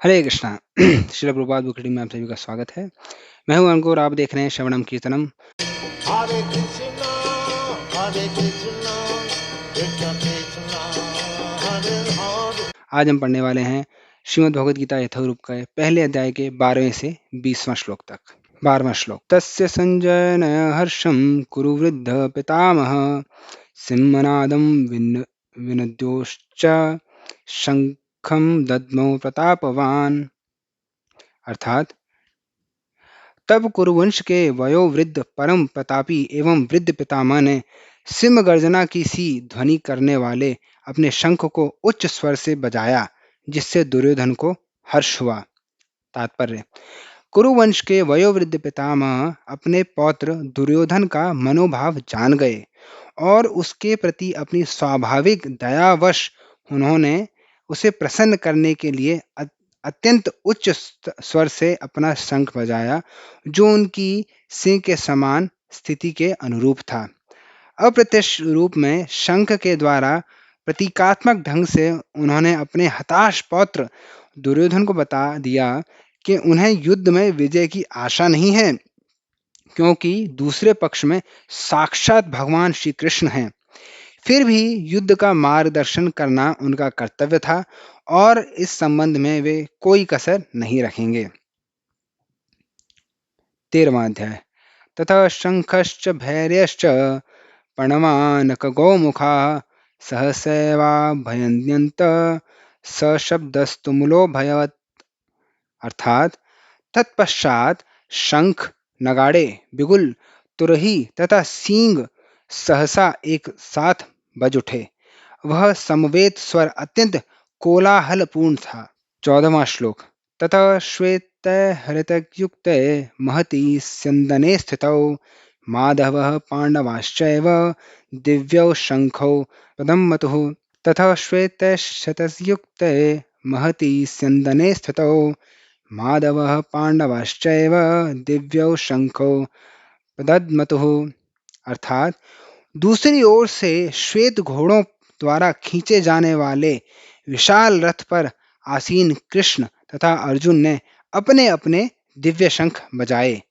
हरे Krishna. Srila Prabhupada book reading में आप सभी का स्वागत है। मैं हूं अंकुर, आप देख रहे हैं श्रवणम कीर्तनम। हरे कृष्णा कृष्ण कृष्ण हरे हरे। आज हम पढ़ने वाले हैं श्रीमद् भगवद गीता यथारूप का पहले अध्याय के 12वें से 20वां श्लोक तक। 12वां श्लोक। तस्य संजयनय हर्षं कुरु वृद्ध पितामह सिंहनादं विनद्योश्च शंखं दद्मौ प्रतापवान। अर्थात तब कुरुवंश के वयोवृद्ध परम प्रतापी एवं वृद्ध पितामह ने सिंह गर्जना की सी ध्वनि करने वाले अपने शंख को उच्च स्वर से बजाया, जिससे दुर्योधन को हर्ष हुआ। तात्पर्य: कुरुवंश के वयोवृद्ध पितामह अपने पौत्र दुर्योधन का मनोभाव जान गए और उसके प्रति अपनी स्वाभाविक दयावश उन्होंने उसे प्रसन्न करने के लिए अत्यंत उच्च स्वर से अपना शंख बजाया, जो उनकी सिंह के समान स्थिति के अनुरूप था। अप्रत्यक्ष रूप में शंख के द्वारा प्रतीकात्मक ढंग से उन्होंने अपने हताश पौत्र दुर्योधन को बता दिया कि उन्हें युद्ध में विजय की आशा नहीं है, क्योंकि दूसरे पक्ष में साक्षात भगवान श्री कृष्ण हैं। फिर भी युद्ध का मार्गदर्शन करना उनका कर्तव्य था और इस संबंध में वे कोई कसर नहीं रखेंगे। 13वां अध्याय। ततः शंखश्च भैर्यश्च प्रणवानकगोमुखाः सहसैवाभयन्यन्त सशब्दस्तुमुलोऽभवत्। अर्थात तत्पश्चात शंख, नगाड़े, बिगुल, तुरही तथा सींग सहसा एक साथ बज उठे। वह समवेत स्वर अत्यंत कोलाहलपूर्ण था। 14वां श्लोक। ततः श्वेतहरितयुक्ते महती स्यन्दने स्थितौ माधवः पाण्डवाश्चैव दिव्यौ शंखौ पदमतुः। ततः श्वेतशतयुक्ते महती स्यन्दने स्थितौ माधवः पाण्डवाश्चैव दिव्यौ शंखौ पदमतुः। अर्थात दूसरी ओर से श्वेत घोड़ों द्वारा खींचे जाने वाले विशाल रथ पर आसीन कृष्ण तथा अर्जुन ने अपने अपने दिव्य शंख बजाए।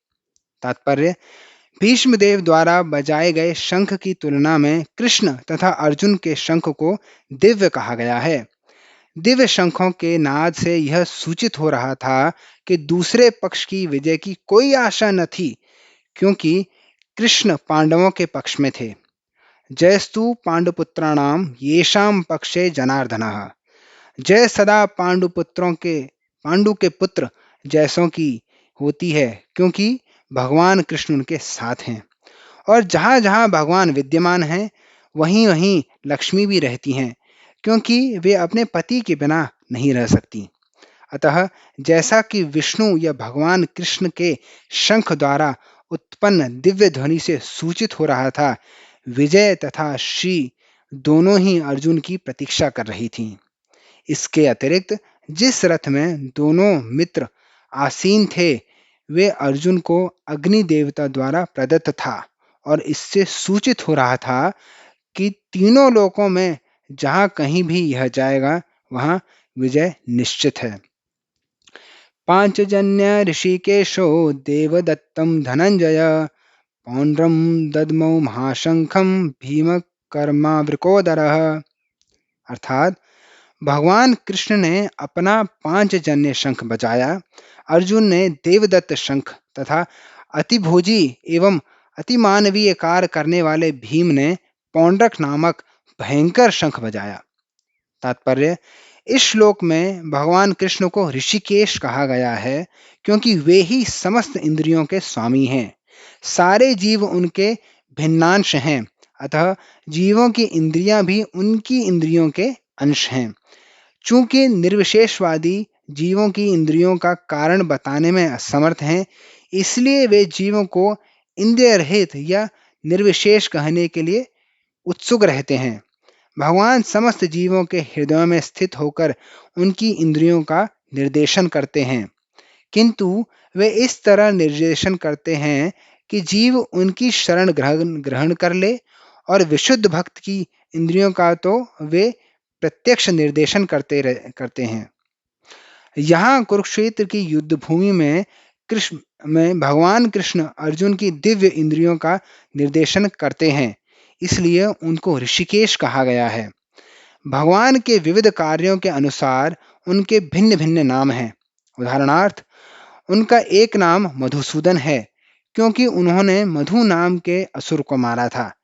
तात्पर्य: भीष्मदेव द्वारा बजाए गए शंख की तुलना में कृष्ण तथा अर्जुन के शंख को दिव्य कहा गया है। दिव्य शंखों के नाद से यह सूचित हो रहा था कि दूसरे पक्ष की विजय की कोई आशा न थी, क्योंकि कृष्ण पांडवों के पक्ष में थे। जयस्तु पांडुपुत्राणाम येषां पक्षे जनार्दनः। जय सदा पांडु के पुत्र जैसों की होती है, क्योंकि भगवान कृष्ण उनके साथ हैं। और जहाँ जहाँ भगवान विद्यमान हैं, वहीं वहीं लक्ष्मी भी रहती हैं, क्योंकि वे अपने पति के बिना नहीं रह सकती। अतः जैसा कि विष्णु या भगवान कृष्ण के शंख द्वारा उत्पन्न दिव्य ध्वनि से सूचित हो रहा था, विजय तथा श्री दोनों ही अर्जुन की प्रतीक्षा कर रही थीं। इसके अतिरिक्त जिस रथ में दोनों मित्र आसीन थे, वे अर्जुन को अग्नि देवता द्वारा प्रदत्त था और इससे सूचित हो रहा था कि तीनों लोकों में जहाँ कहीं भी यह जाएगा, वहाँ विजय निश्चित है। पांचजन्य ऋषिकेशो देवदत्तं धनंजय पौंड्रम दद्मौ महाशंखम भीमकर्मावृकोदरः। अर्थात भगवान कृष्ण ने अपना पांचजन्य शंख बजाया, अर्जुन ने देवदत्त शंख तथा अतिभोजी एवं अतिमानवीय कार्य करने वाले भीम ने पौंड्रक नामक भयंकर शंख बजाया। तात्पर्य: इस श्लोक में भगवान कृष्ण को ऋषिकेश कहा गया है, क्योंकि वे ही समस्त इंद्रियों के स्वामी हैं। सारे जीव उनके भिन्नांश हैं, अतः जीवों की इंद्रियां भी उनकी इंद्रियों के अंश हैं। चूंकि निर्विशेषवादी जीवों की इंद्रियों का कारण बताने में असमर्थ हैं, इसलिए वे जीवों को इंद्रिय रहित या निर्विशेष कहने के लिए उत्सुक रहते हैं। भगवान समस्त जीवों के हृदयों में स्थित होकर उनकी इंद्रियों का निर्देशन करते हैं, किंतु वे इस तरह निर्देशन करते हैं कि जीव उनकी शरण ग्रहण कर ले, और विशुद्ध भक्त की इंद्रियों का तो वे प्रत्यक्ष निर्देशन करते हैं। यहाँ कुरुक्षेत्र की युद्ध भूमि में कृष्ण भगवान कृष्ण अर्जुन की दिव्य इंद्रियों का निर्देशन करते हैं, इसलिए उनको ऋषिकेश कहा गया है। भगवान के विविध कार्यों के अनुसार उनके भिन्न भिन्न नाम हैं। उदाहरणार्थ, उनका एक नाम मधुसूदन है, क्योंकि उन्होंने मधु नाम के असुर को मारा था।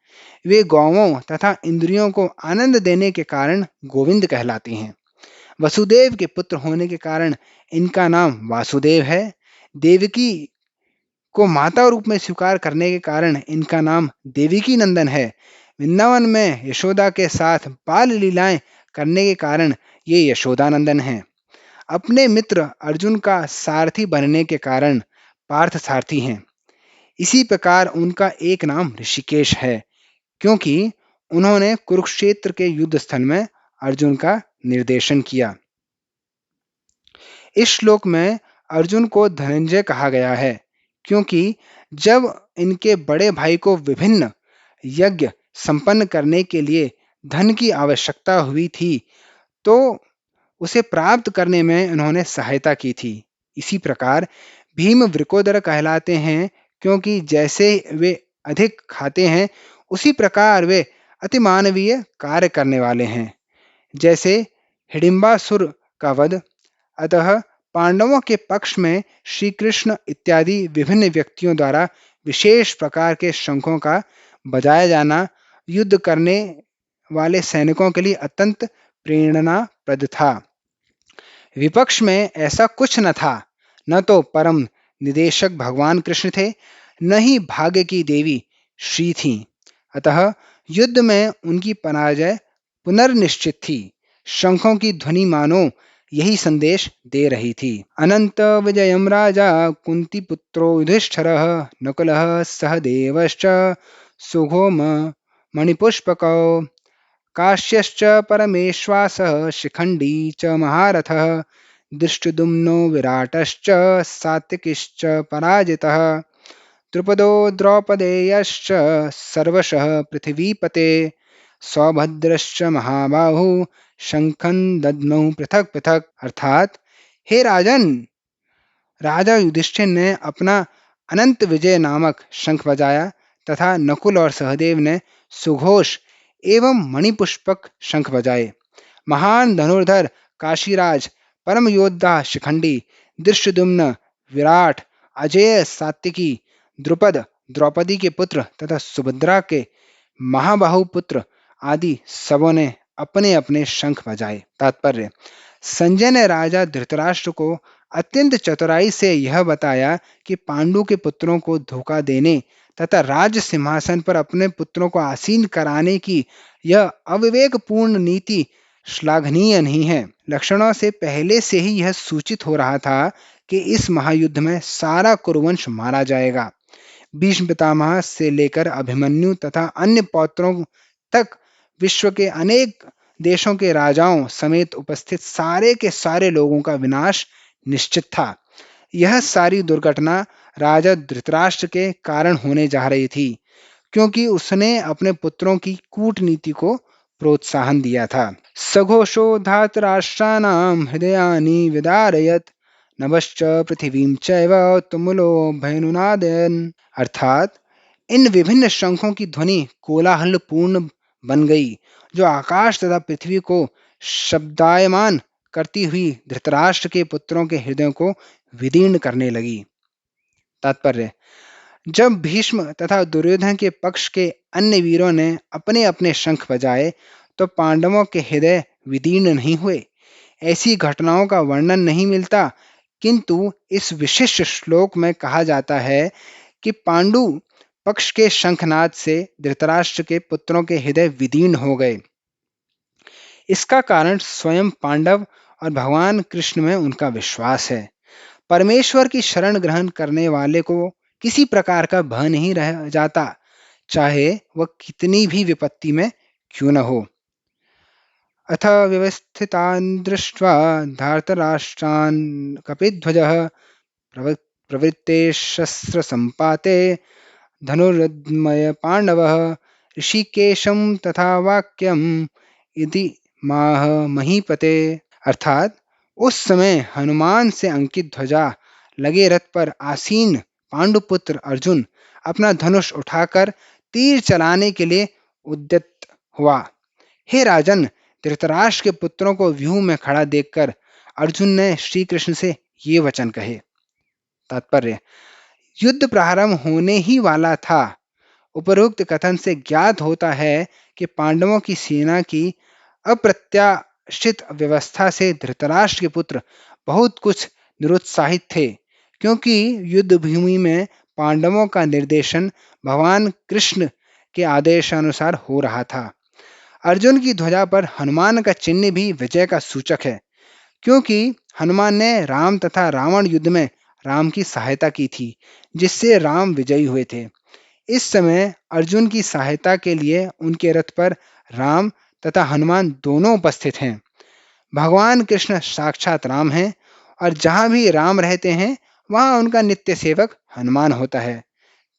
वे गौओं तथा इंद्रियों को आनंद देने के कारण गोविंद कहलाती हैं। वसुदेव के पुत्र होने के कारण इनका नाम वासुदेव है। देवकी को माता रूप में स्वीकार करने के कारण इनका नाम देवकी नंदन है। वृंदावन में यशोदा के साथ बाल लीलाएं करने के कारण ये यशोदानंदन हैं। अपने मित्र अर्जुन का सारथी बनने के कारण पार्थ सारथी हैं। इसी प्रकार उनका एक नाम ऋषिकेश है, क्योंकि उन्होंने कुरुक्षेत्र के युद्ध स्थल में अर्जुन का निर्देशन किया। इस श्लोक में अर्जुन को धनंजय कहा गया है, क्योंकि जब इनके बड़े भाई को विभिन्न यज्ञ संपन्न करने के लिए धन की आवश्यकता हुई थी, तो उसे प्राप्त करने में उन्होंने सहायता की थी। इसी प्रकार भीम वृकोदर कहलाते हैं, क्योंकि जैसे वे अधिक खाते हैं, उसी प्रकार वे अतिमानवीय कार्य करने वाले हैं, जैसे हिडिंबासुर का वध। अतः पांडवों के पक्ष में श्री कृष्ण इत्यादि विभिन्न व्यक्तियों द्वारा विशेष प्रकार के शंखों का बजाया जाना युद्ध करने वाले सैनिकों के लिए अत्यंत प्रेरणाप्रद था। विपक्ष में ऐसा कुछ न था। न तो परम निदेशक भगवान कृष्ण थे, न ही भाग्य की देवी श्री थी। अतः युद्ध में उनकी पराजय पुनर्निश्चित थी। शंखों की ध्वनि मानो यही संदेश दे रही थी। अनंत विजयम राजा कुंती पुत्रो युधिष्ठिरः नकुलः सहदेवश्च सुघोम मणिपुष्पकौ काश्यश्च परमेश्वासः शिखण्डी च महारथः दृष्टद्युम्नो विराटश्च सात्विकिश्च पराजितः द्रुपदो द्रौपदेयश्च सर्वशः पृथिवीपते सौभद्रश्च महाबाहु शंखं दद्मौ पृथक पृथक। अर्थात, हे राजन, राजा युधिष्ठिर ने अपना अनंत विजय नामक शंख बजाया तथा नकुल और सहदेव ने सुघोष एवं मणिपुष्पक शंख बजाए। महान धनुर्धर काशीराज, परम योद्धा शिखंडी, दृष्टद्युम्न, विराट, अजेय सात्विकी, द्रुपद, द्रौपदी के पुत्र तथा सुभद्रा के महाबाहु पुत्र आदि सबों ने अपने अपने शंख बजाए। तात्पर्य: संजय ने राजा धृतराष्ट्र को अत्यंत चतुराई से यह बताया कि पांडु के पुत्रों को धोखा देने तथा राज्य सिंहासन पर अपने पुत्रों को आसीन कराने की यह अविवेकपूर्ण नीति श्लाघनीय नहीं है। लक्षणों से पहले से ही यह सूचित हो रहा था कि इस महायुद्ध में सारा कुरुवंश मारा जाएगा। भीष्म पितामह से लेकर अभिमन्यु तथा अन्य पौत्रों तक विश्व के अनेक देशों के राजाओं समेत उपस्थित सारे के सारे लोगों का विनाश निश्चित था। यह सारी दुर्घटना राजा धृतराष्ट्र के कारण होने जा रही थी, क्योंकि उसने अपने पुत्रों की कूटनीति को प्रोत्साहन दिया था। सघोषो धातराष्ट्राणां हृदयानि विदारयत् नभश्च पृथिवीं चैव तुमुलो भयनुनादयन्। अर्थात, इन विभिन्न शंखों की ध्वनि कोलाहल पूर्ण बन गई, जो आकाश तथा पृथ्वी को शब्दायमान करती हुई धृतराष्ट्र के पुत्रों के हृदयों को विदीर्ण करने लगी। तात्पर्य: जब भीष्म तथा दुर्योधन के पक्ष के अन्य वीरों ने अपने अपने शंख बजाए, तो पांडवों के हृदय विदीर्ण नहीं हुए। ऐसी घटनाओं का वर्णन नहीं मिलता, किंतु इस विशिष्ट श्लोक में कहा जाता है कि पांडु पक्ष के शंखनाद से धृतराष्ट्र के पुत्रों के हृदय विदीर्ण हो गए। इसका कारण स्वयं पांडव और भगवान कृष्ण में उनका विश्वास है। परमेश्वर की शरण ग्रहण करने वाले को किसी प्रकार का भय नहीं रह जाता, चाहे वह कितनी भी विपत्ति में क्यों न हो। अथ व्यवस्थितान् दृष्ट्वा धार्तराष्ट्रान् कपिध्वजः प्रवृत्ते शस्त्र संपाते धनुर्मय पांडवः ऋषिकेशं तथा वाक्यम इति माह महीपते। अर्थात, उस समय हनुमान से अंकित ध्वजा लगे रथ पर आसीन पांडुपुत्र अर्जुन अपना धनुष उठाकर तीर चलाने के लिए उद्यत हुआ। हे राजन, धृतराष्ट्र के पुत्रों को व्यूह में खड़ा देखकर अर्जुन ने श्री कृष्ण से ये वचन कहे। तात्पर्य: युद्ध प्रारंभ होने ही वाला था। उपरोक्त कथन से ज्ञात होता है कि पांडवों की सेना की अप्रत्याशित व्यवस्था से धृतराष्ट्र के पुत्र बहुत कुछ निरुत्साहित थे, क्योंकि युद्ध भूमि में पांडवों का निर्देशन भगवान कृष्ण के आदेशानुसार हो रहा था। अर्जुन की ध्वजा पर हनुमान का चिन्ह भी विजय का सूचक है, क्योंकि हनुमान ने राम तथा रावण युद्ध में राम की सहायता की थी, जिससे राम विजयी हुए थे। इस समय अर्जुन की सहायता के लिए उनके रथ पर राम तथा हनुमान दोनों उपस्थित हैं। भगवान कृष्ण साक्षात राम हैं और जहाँ भी राम रहते हैं वहाँ उनका नित्य सेवक हनुमान होता है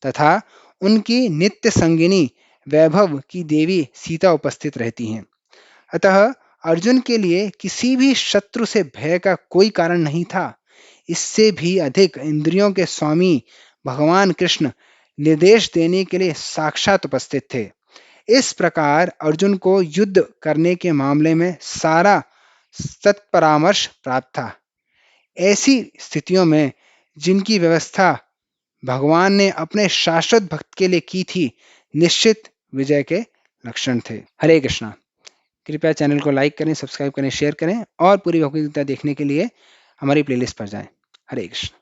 तथा उनकी नित्य संगिनी वैभव की देवी सीता उपस्थित रहती हैं। अतः अर्जुन के लिए किसी भी शत्रु से भय का कोई कारण नहीं था। इससे भी अधिक इंद्रियों के स्वामी भगवान कृष्ण निर्देश देने के लिए साक्षात उपस्थित थे। इस प्रकार अर्जुन को युद्ध करने के मामले में सारा सत्परामर्श प्राप्त था। ऐसी स्थितियों में जिनकी व्यवस्था भगवान ने अपने शाश्वत भक्त के लिए की थी, निश्चित विजय के लक्षण थे। हरे कृष्णा। कृपया चैनल को लाइक करें, सब्सक्राइब करें, शेयर करें और पूरी भगवद गीता देखने के लिए हमारी प्लेलिस्ट पर जाएं। हरे कृष्ण।